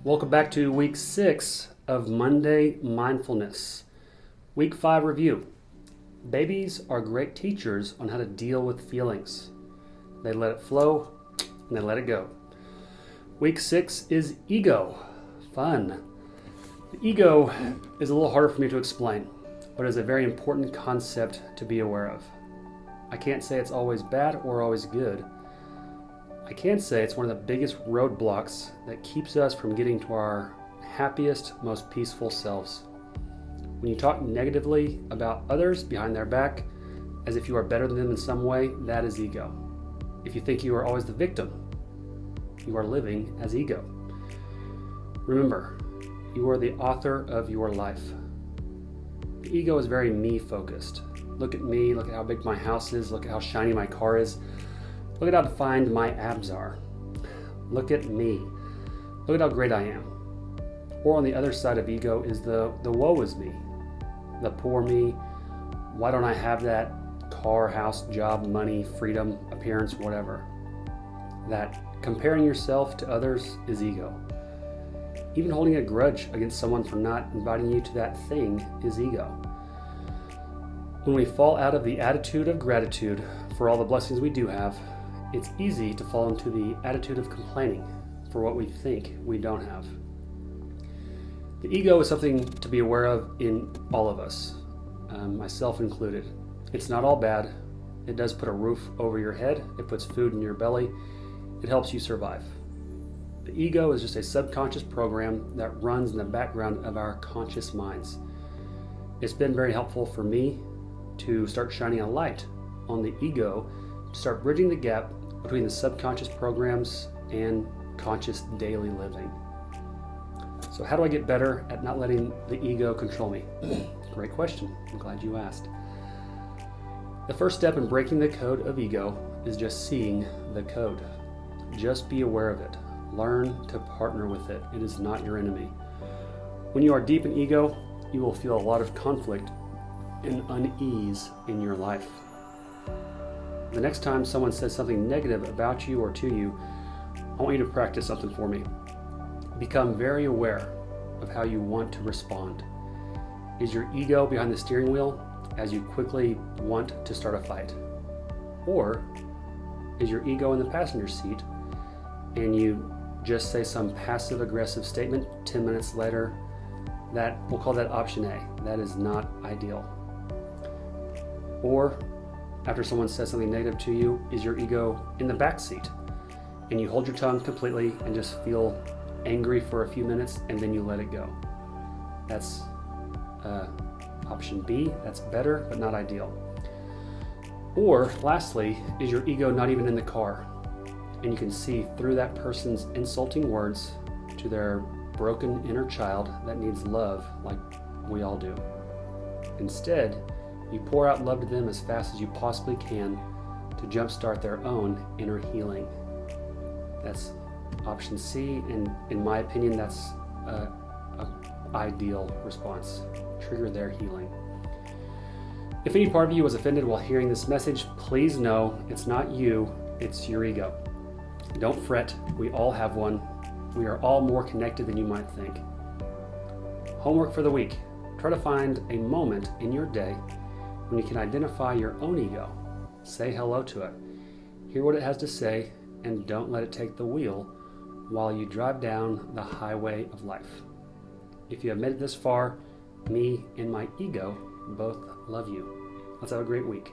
Welcome back to week 6 of Monday Mindfulness. Week 5 review. Babies are great teachers on how to deal with feelings. They let it flow and they let it go. Week 6 is ego. Fun. The ego is a little harder for me to explain, but is a very important concept to be aware of. I can't say it's always bad or always good. I can say it's one of the biggest roadblocks that keeps us from getting to our happiest, most peaceful selves. When you talk negatively about others behind their back, as if you are better than them in some way, that is ego. If you think you are always the victim, you are living as ego. Remember, you are the author of your life. The ego is very me-focused. Look at me, look at how big my house is, look at how shiny my car is. Look at how defined my abs are. Look at me. Look at how great I am. Or on the other side of ego is the woe is me. The poor me. Why don't I have that car, house, job, money, freedom, appearance, whatever? That comparing yourself to others is ego. Even holding a grudge against someone for not inviting you to that thing is ego. When we fall out of the attitude of gratitude for all the blessings we do have, it's easy to fall into the attitude of complaining for what we think we don't have. The ego is something to be aware of in all of us, myself included. It's not all bad. It does put a roof over your head. It puts food in your belly. It helps you survive. The ego is just a subconscious program that runs in the background of our conscious minds. It's been very helpful for me to start shining a light on the ego, to start bridging the gap between the subconscious programs and conscious daily living. So how do I get better at not letting the ego control me? Great question. I'm glad you asked. The first step in breaking the code of ego is just seeing the code. Just be aware of it. Learn to partner with it. It is not your enemy. When you are deep in ego, you will feel a lot of conflict and unease in your life. The next time someone says something negative about you or to you, I want you to practice something for me. Become very aware of how you want to respond. Is your ego behind the steering wheel as you quickly want to start a fight? Or is your ego in the passenger seat and you just say some passive-aggressive statement 10 minutes later? We'll call that option A. That is not ideal. Or after someone says something negative to you, is your ego in the back seat and you hold your tongue completely and just feel angry for a few minutes and then you let it go? That's option B. That's better, but not ideal. Or lastly, is your ego not even in the car and you can see through that person's insulting words to their broken inner child that needs love like we all do? Instead, you pour out love to them as fast as you possibly can to jumpstart their own inner healing. That's option C, and in my opinion, that's an ideal response. Trigger their healing. If any part of you was offended while hearing this message, please know it's not you, it's your ego. Don't fret, we all have one. We are all more connected than you might think. Homework for the week. Try to find a moment in your day when you can identify your own ego. Say hello to it. Hear what it has to say, and don't let it take the wheel while you drive down the highway of life. If you have made it this far, me and my ego both love you. Let's have a great week.